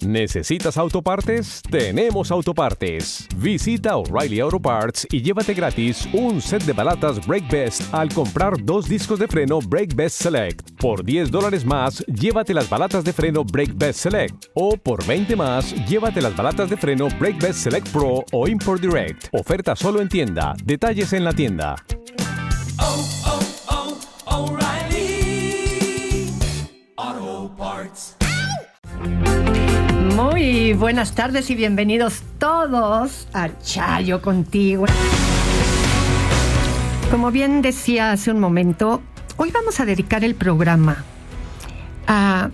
¿Necesitas autopartes? Tenemos autopartes. Visita O'Reilly Auto Parts y llévate gratis un set de balatas Brake Best al comprar 2 discos de freno Brake Best Select. Por $10 más, llévate las balatas de freno Brake Best Select. O por $20 más, llévate las balatas de freno Brake Best Select Pro o Import Direct. Oferta solo en tienda. Detalles en la tienda. O'Reilly Auto Parts. Muy buenas tardes y bienvenidos todos a Chayo Contigo. Como bien decía hace un momento, hoy vamos a dedicar el programa a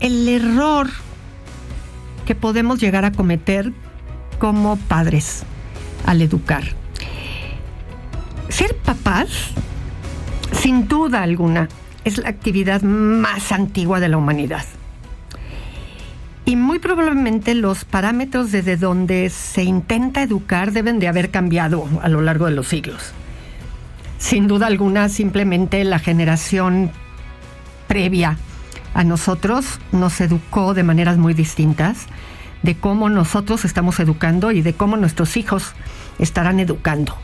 el error que podemos llegar a cometer como padres al educar. Ser papás, sin duda alguna, es la actividad más antigua de la humanidad. Y muy probablemente los parámetros desde donde se intenta educar deben de haber cambiado a lo largo de los siglos. Sin duda alguna, simplemente la generación previa a nosotros nos educó de maneras muy distintas, de cómo nosotros estamos educando y de cómo nuestros hijos estarán educando.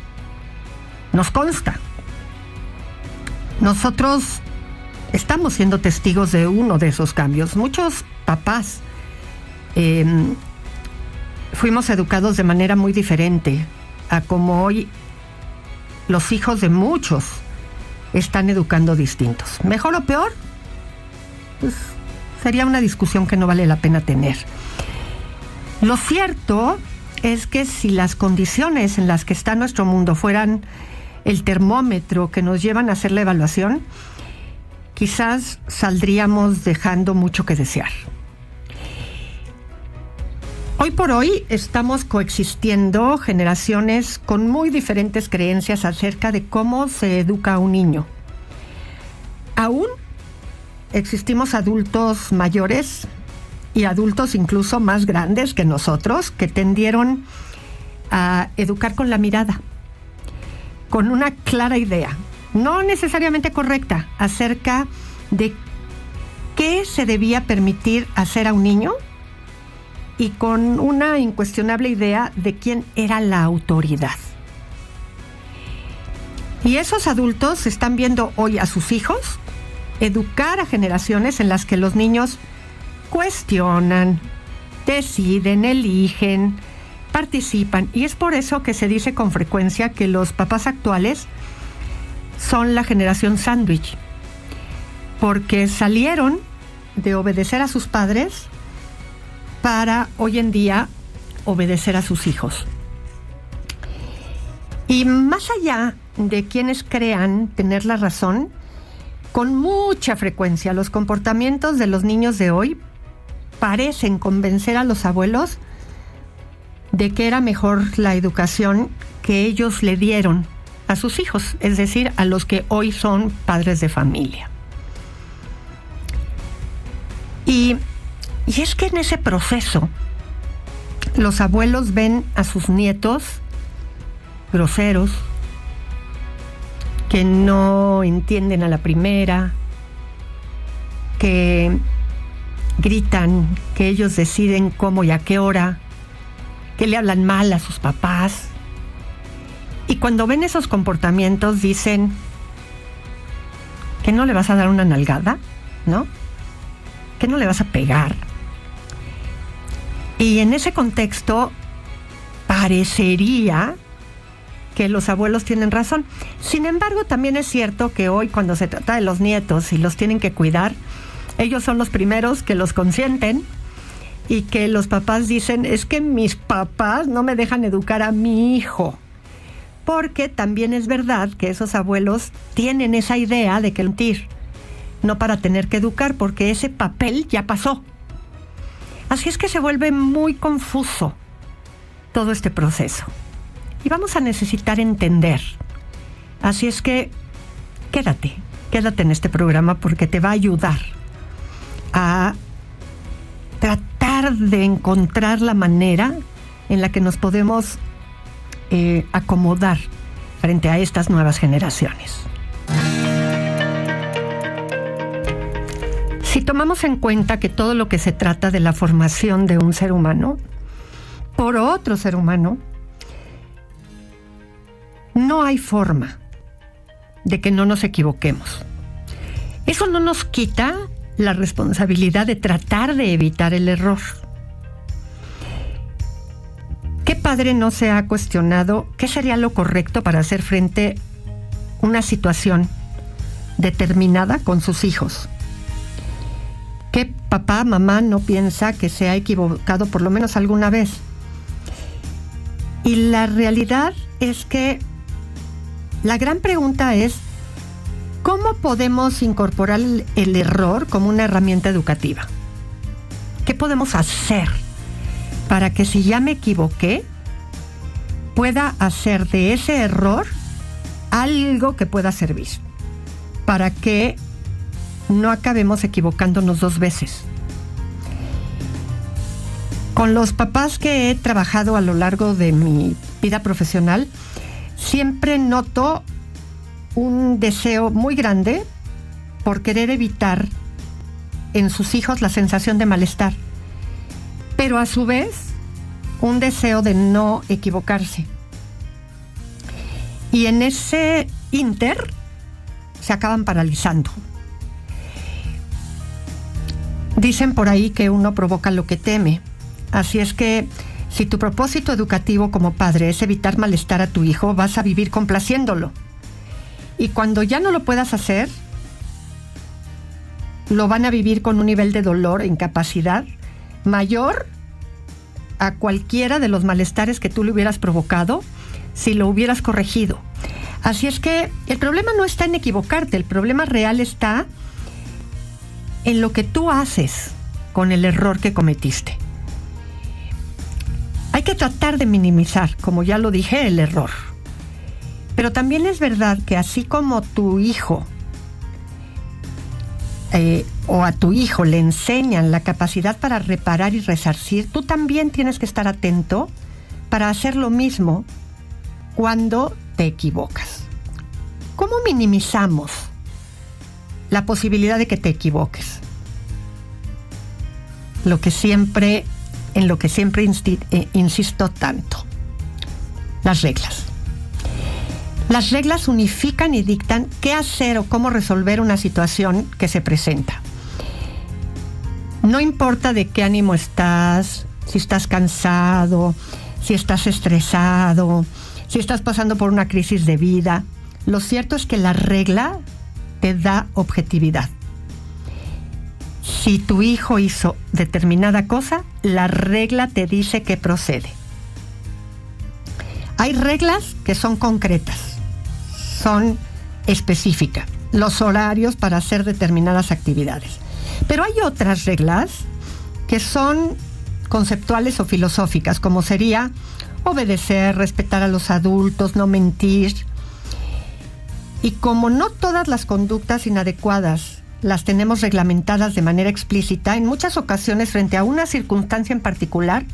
Nos consta. Nosotros estamos siendo testigos de uno de esos cambios. Muchos papás fuimos educados de manera muy diferente a como hoy los hijos de muchos están educando distintos. ¿Mejor o peor? Pues sería una discusión que no vale la pena tener. Lo cierto es que si las condiciones en las que está nuestro mundo fueran el termómetro que nos llevan a hacer la evaluación, quizás saldríamos dejando mucho que desear. Hoy por hoy estamos coexistiendo generaciones con muy diferentes creencias acerca de cómo se educa a un niño. Aún existimos adultos mayores y adultos incluso más grandes que nosotros que tendieron a educar con la mirada, con una clara idea, no necesariamente correcta, acerca de qué se debía permitir hacer a un niño y con una incuestionable idea de quién era la autoridad. Y esos adultos están viendo hoy a sus hijos educar a generaciones en las que los niños cuestionan, deciden, eligen, participan. Y es por eso que se dice con frecuencia que los papás actuales son la generación sándwich, porque salieron de obedecer a sus padres para hoy en día obedecer a sus hijos. Y más allá de quienes crean tener la razón, con mucha frecuencia los comportamientos de los niños de hoy parecen convencer a los abuelos de que era mejor la educación que ellos le dieron a sus hijos, es decir, a los que hoy son padres de familia. Y es que en ese proceso los abuelos ven a sus nietos groseros, que no entienden a la primera, que gritan, que ellos deciden cómo y a qué hora, que le hablan mal a sus papás. Y cuando ven esos comportamientos dicen que no le vas a dar una nalgada, ¿no? Que no le vas a pegar. Y en ese contexto parecería que los abuelos tienen razón. Sin embargo, también es cierto que hoy, cuando se trata de los nietos y los tienen que cuidar, ellos son los primeros que los consienten y que los papás dicen, es que mis papás no me dejan educar a mi hijo. Porque también es verdad que esos abuelos tienen esa idea de que mentir, no para tener que educar, porque ese papel ya pasó. Así es que se vuelve muy confuso todo este proceso. Y vamos a necesitar entender. Así es que quédate en este programa porque te va a ayudar a tratar de encontrar la manera en la que nos podemos acomodar frente a estas nuevas generaciones. Si tomamos en cuenta que todo lo que se trata de la formación de un ser humano por otro ser humano, no hay forma de que no nos equivoquemos. Eso no nos quita la responsabilidad de tratar de evitar el error. ¿Qué padre no se ha cuestionado qué sería lo correcto para hacer frente a una situación determinada con sus hijos? ¿Qué papá, mamá no piensa que se ha equivocado por lo menos alguna vez? Y la realidad es que la gran pregunta es, ¿cómo podemos incorporar el error como una herramienta educativa? ¿Qué podemos hacer para que si ya me equivoqué, pueda hacer de ese error algo que pueda servir? Para que no acabemos equivocándonos 2 veces. Con los papás que he trabajado a lo largo de mi vida profesional, siempre noto un deseo muy grande por querer evitar en sus hijos la sensación de malestar, pero a su vez un deseo de no equivocarse. Y en ese ínter se acaban paralizando. Dicen por ahí que uno provoca lo que teme. Así es que si tu propósito educativo como padre es evitar malestar a tu hijo, vas a vivir complaciéndolo. Y cuando ya no lo puedas hacer, lo van a vivir con un nivel de dolor e incapacidad mayor a cualquiera de los malestares que tú le hubieras provocado si lo hubieras corregido. Así es que el problema no está en equivocarte, el problema real está en lo que tú haces con el error que cometiste. Hay que tratar de minimizar, como ya lo dije, el error. Pero también es verdad que así como tu hijo o a tu hijo le enseñan la capacidad para reparar y resarcir, tú también tienes que estar atento para hacer lo mismo cuando te equivocas. ¿Cómo minimizamos la posibilidad de que te equivoques? En lo que siempre insisto tanto: las reglas. Las reglas unifican y dictan qué hacer o cómo resolver una situación que se presenta. No importa de qué ánimo estás, si estás cansado, si estás estresado, si estás pasando por una crisis de vida, lo cierto es que la regla te da objetividad. Si tu hijo hizo determinada cosa, la regla te dice que procede. Hay reglas que son concretas, son específicas, los horarios para hacer determinadas actividades. Pero hay otras reglas que son conceptuales o filosóficas, como sería obedecer, respetar a los adultos, no mentir. Y como no todas las conductas inadecuadas las tenemos reglamentadas de manera explícita, en muchas ocasiones frente a una circunstancia en particular,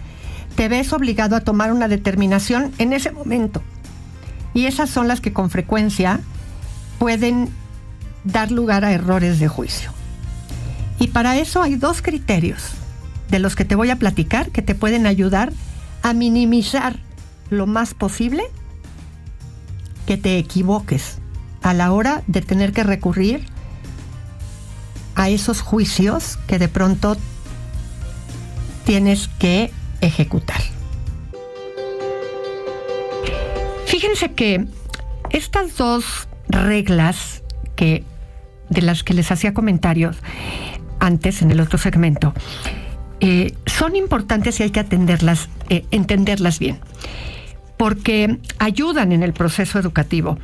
te ves obligado a tomar una determinación en ese momento. Y esas son las que con frecuencia pueden dar lugar a errores de juicio. Y para eso hay 2 criterios de los que te voy a platicar que te pueden ayudar a minimizar lo más posible que te equivoques a la hora de tener que recurrir a esos juicios que de pronto tienes que ejecutar. Fíjense que estas 2 reglas de las que les hacía comentarios antes en el otro segmento, son importantes y hay que entenderlas bien, porque ayudan en el proceso educativo.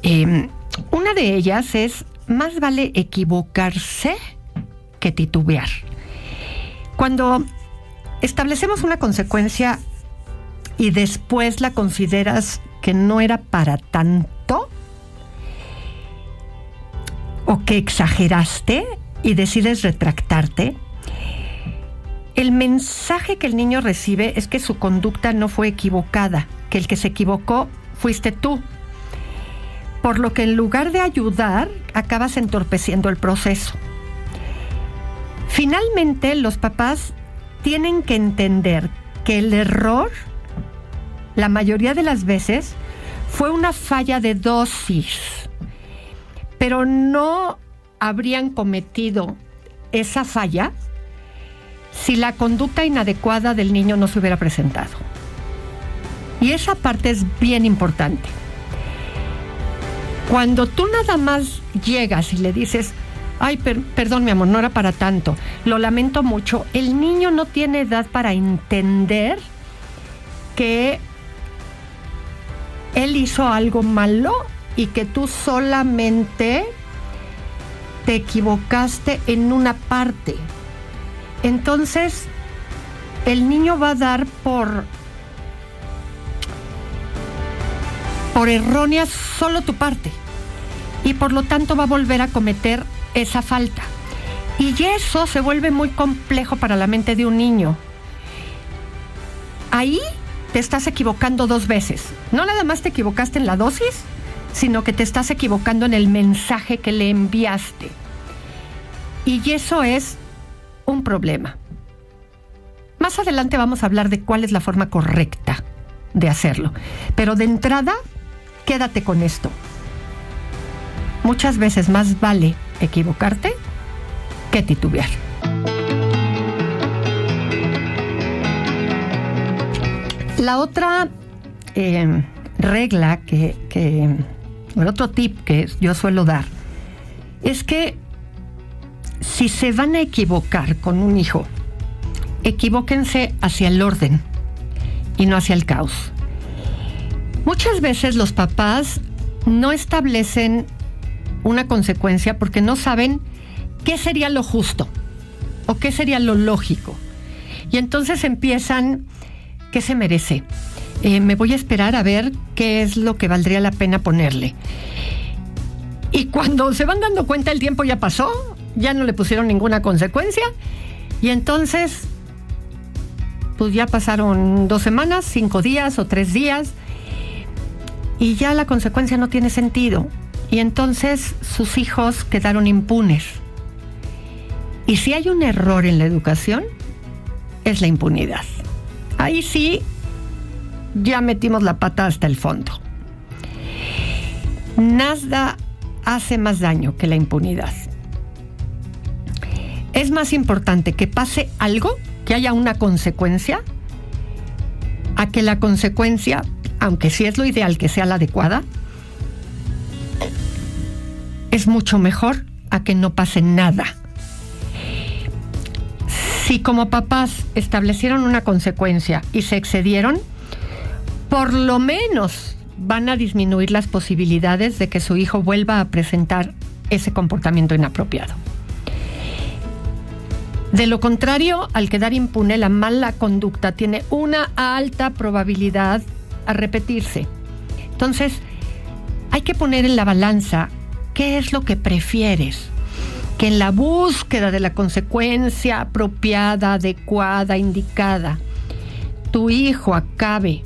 Una de ellas es: más vale equivocarse que titubear. Cuando establecemos una consecuencia y después la consideras que no era para tanto, o que exageraste y decides retractarte, el mensaje que el niño recibe es que su conducta no fue equivocada, que el que se equivocó fuiste tú. Por lo que en lugar de ayudar, acabas entorpeciendo el proceso. Finalmente, los papás tienen que entender que el error, la mayoría de las veces, fue una falla de dosis, pero no habrían cometido esa falla si la conducta inadecuada del niño no se hubiera presentado. Y esa parte es bien importante. Cuando tú nada más llegas y le dices, ay, perdón, mi amor, no era para tanto, lo lamento mucho, el niño no tiene edad para entender que él hizo algo malo y que tú solamente te equivocaste en una parte. Entonces, el niño va a dar por errónea solo tu parte y por lo tanto va a volver a cometer esa falta. Y eso se vuelve muy complejo para la mente de un niño. Ahí te estás equivocando 2 veces. No nada más te equivocaste en la dosis, sino que te estás equivocando en el mensaje que le enviaste. Y eso es un problema. Más adelante vamos a hablar de cuál es la forma correcta de hacerlo. Pero de entrada, quédate con esto. Muchas veces más vale equivocarte que titubear. La otra regla el otro tip que yo suelo dar es que si se van a equivocar con un hijo, equivóquense hacia el orden y no hacia el caos. Muchas veces los papás no establecen una consecuencia porque no saben qué sería lo justo o qué sería lo lógico. Y entonces empiezan, ¿qué se merece? Me voy a esperar a ver qué es lo que valdría la pena ponerle. Y cuando se van dando cuenta, el tiempo ya pasó, ya no le pusieron ninguna consecuencia. Y entonces, pues ya pasaron 2 semanas, 5 días o 3 días. Y ya la consecuencia no tiene sentido. Y entonces sus hijos quedaron impunes. Y si hay un error en la educación, es la impunidad. Ahí sí, ya metimos la pata hasta el fondo. Nada hace más daño que la impunidad. Es más importante que pase algo, que haya una consecuencia, a que la consecuencia, aunque sí es lo ideal que sea la adecuada, es mucho mejor a que no pase nada. Si como papás establecieron una consecuencia y se excedieron, por lo menos van a disminuir las posibilidades de que su hijo vuelva a presentar ese comportamiento inapropiado. De lo contrario, al quedar impune, la mala conducta tiene una alta probabilidad a repetirse. Entonces, hay que poner en la balanza qué es lo que prefieres. Que en la búsqueda de la consecuencia apropiada, adecuada, indicada, tu hijo acabe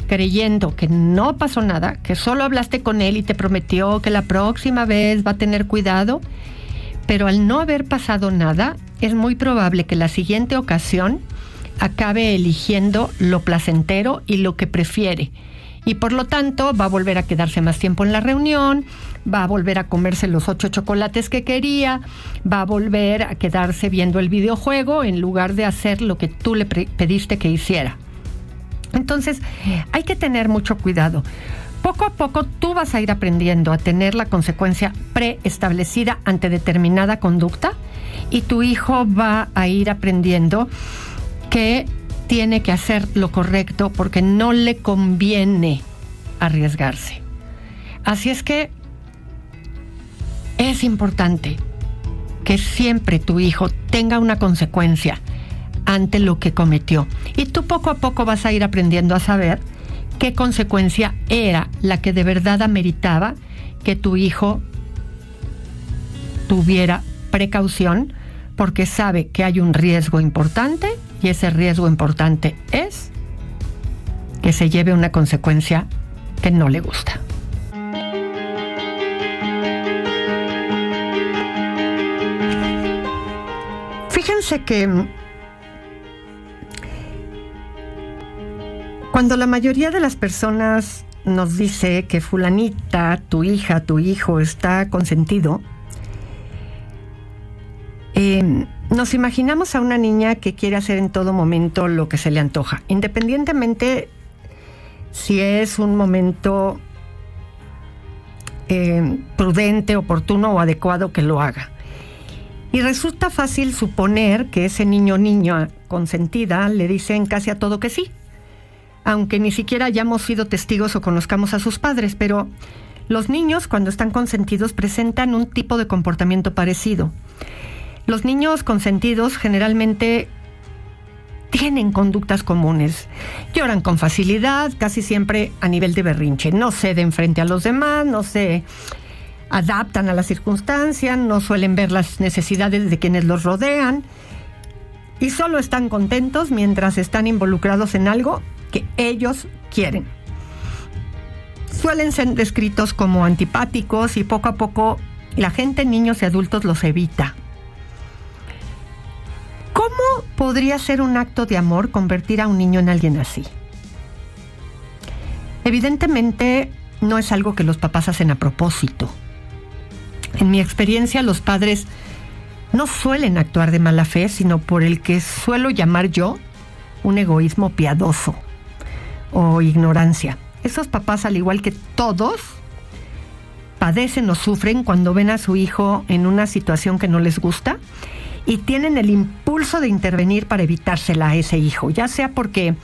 creyendo que no pasó nada, que solo hablaste con él y te prometió que la próxima vez va a tener cuidado, pero al no haber pasado nada, es muy probable que la siguiente ocasión acabe eligiendo lo placentero y lo que prefiere. Y por lo tanto va a volver a quedarse más tiempo en la reunión, va a volver a comerse los 8 chocolates que quería, va a volver a quedarse viendo el videojuego en lugar de hacer lo que tú le pediste que hiciera. Entonces, hay que tener mucho cuidado. Poco a poco tú vas a ir aprendiendo a tener la consecuencia preestablecida ante determinada conducta y tu hijo va a ir aprendiendo que tiene que hacer lo correcto porque no le conviene arriesgarse. Así es que es importante que siempre tu hijo tenga una consecuencia ante lo que cometió. Y tú poco a poco vas a ir aprendiendo a saber qué consecuencia era la que de verdad ameritaba que tu hijo tuviera precaución, porque sabe que hay un riesgo importante y ese riesgo importante es que se lleve una consecuencia que no le gusta. Fíjense que cuando la mayoría de las personas nos dice que fulanita, tu hija, tu hijo está consentido, nos imaginamos a una niña que quiere hacer en todo momento lo que se le antoja, independientemente si es un momento prudente, oportuno o adecuado que lo haga. Y resulta fácil suponer que ese niño o niña consentida le dicen casi a todo que sí, aunque ni siquiera hayamos sido testigos o conozcamos a sus padres, pero los niños cuando están consentidos presentan un tipo de comportamiento parecido. Los niños consentidos generalmente tienen conductas comunes. Lloran con facilidad, casi siempre a nivel de berrinche. No ceden frente a los demás, no se adaptan a las circunstancias, no suelen ver las necesidades de quienes los rodean y solo están contentos mientras están involucrados en algo que ellos quieren. Suelen ser descritos como antipáticos y poco a poco la gente, niños y adultos, los evita. ¿Cómo podría ser un acto de amor convertir a un niño en alguien así? Evidentemente no es algo que los papás hacen a propósito. En mi experiencia, los padres no suelen actuar de mala fe, sino por el que suelo llamar yo un egoísmo piadoso o ignorancia. Esos papás, al igual que todos, padecen o sufren cuando ven a su hijo en una situación que no les gusta y tienen el impulso de intervenir para evitársela a ese hijo, ya sea porque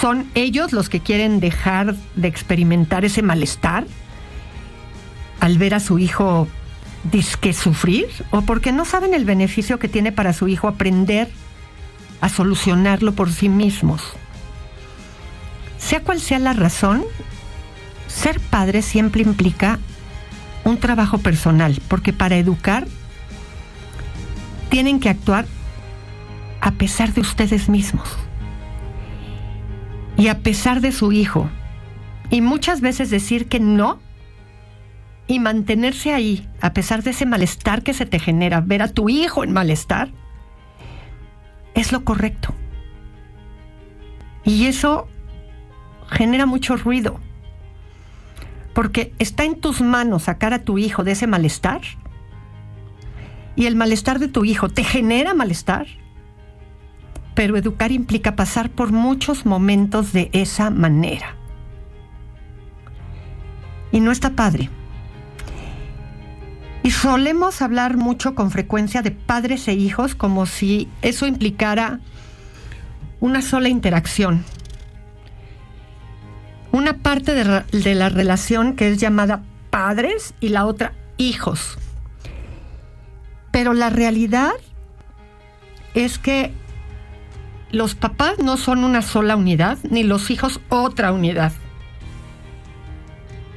son ellos los que quieren dejar de experimentar ese malestar al ver a su hijo disque sufrir, o porque no saben el beneficio que tiene para su hijo aprender a solucionarlo por sí mismos. Sea cual sea la razón, ser padre siempre implica un trabajo personal, porque para educar tienen que actuar a pesar de ustedes mismos y a pesar de su hijo, y muchas veces decir que no y mantenerse ahí a pesar de ese malestar que se te genera ver a tu hijo en malestar es lo correcto, y eso genera mucho ruido porque está en tus manos sacar a tu hijo de ese malestar y el malestar de tu hijo te genera malestar, pero educar implica pasar por muchos momentos de esa manera y no está padre. Y solemos hablar mucho con frecuencia de padres e hijos como si eso implicara una sola interacción. Una parte de la relación que es llamada padres y la otra hijos. Pero la realidad es que los papás no son una sola unidad, ni los hijos otra unidad.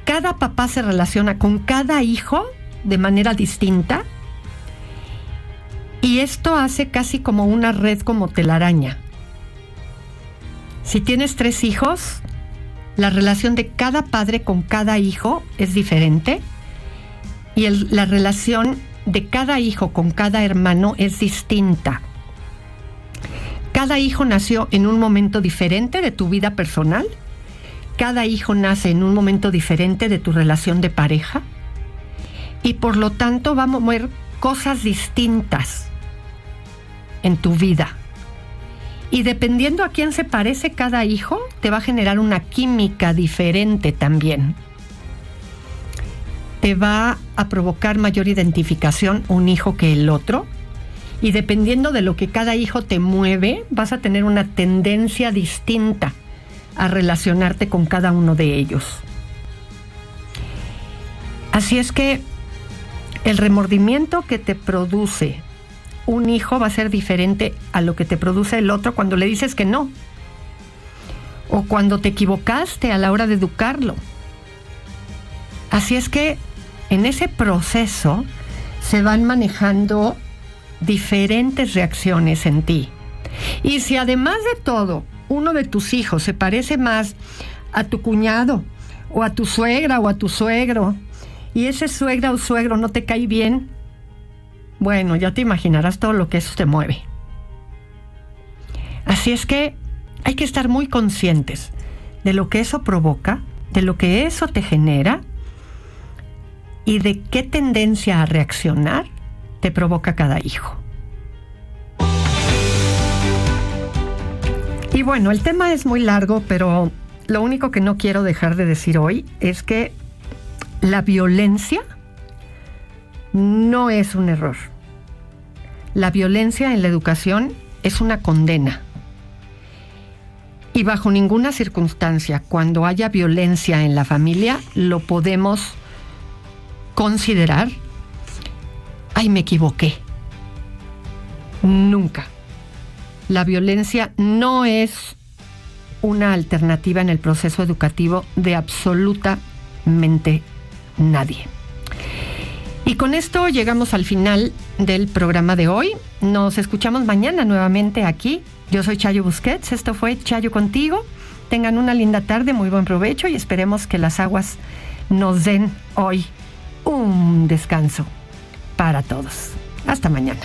Cada papá se relaciona con cada hijo de manera distinta y esto hace casi como una red, como telaraña. Si tienes 3 hijos, la relación de cada padre con cada hijo es diferente y la relación de cada hijo con cada hermano es distinta. Cada hijo nació en un momento diferente de tu vida personal. Cada hijo nace en un momento diferente de tu relación de pareja. Y por lo tanto va a mover cosas distintas en tu vida. Y dependiendo a quién se parece cada hijo, te va a generar una química diferente también. Te va a provocar mayor identificación un hijo que el otro. Y dependiendo de lo que cada hijo te mueve, vas a tener una tendencia distinta a relacionarte con cada uno de ellos. Así es que el remordimiento que te produce un hijo va a ser diferente a lo que te produce el otro cuando le dices que no, o cuando te equivocaste a la hora de educarlo. Así es que en ese proceso se van manejando diferentes reacciones en ti. Y si además de todo uno de tus hijos se parece más a tu cuñado o a tu suegra o a tu suegro, y ese suegra o suegro no te cae bien, bueno, ya te imaginarás todo lo que eso te mueve. Así es que hay que estar muy conscientes de lo que eso provoca, de lo que eso te genera y de qué tendencia a reaccionar te provoca cada hijo. Y bueno, el tema es muy largo, pero lo único que no quiero dejar de decir hoy es que la violencia no es un error. La violencia en la educación es una condena. Y bajo ninguna circunstancia, cuando haya violencia en la familia, lo podemos considerar, ¡ay, me equivoqué! Nunca. La violencia no es una alternativa en el proceso educativo de absolutamente nadie. Y con esto llegamos al final del programa de hoy. Nos escuchamos mañana nuevamente aquí. Yo soy Chayo Busquets, esto fue Chayo Contigo. Tengan una linda tarde, muy buen provecho y esperemos que las aguas nos den hoy un descanso para todos. Hasta mañana.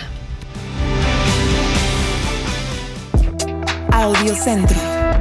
Audiocentro.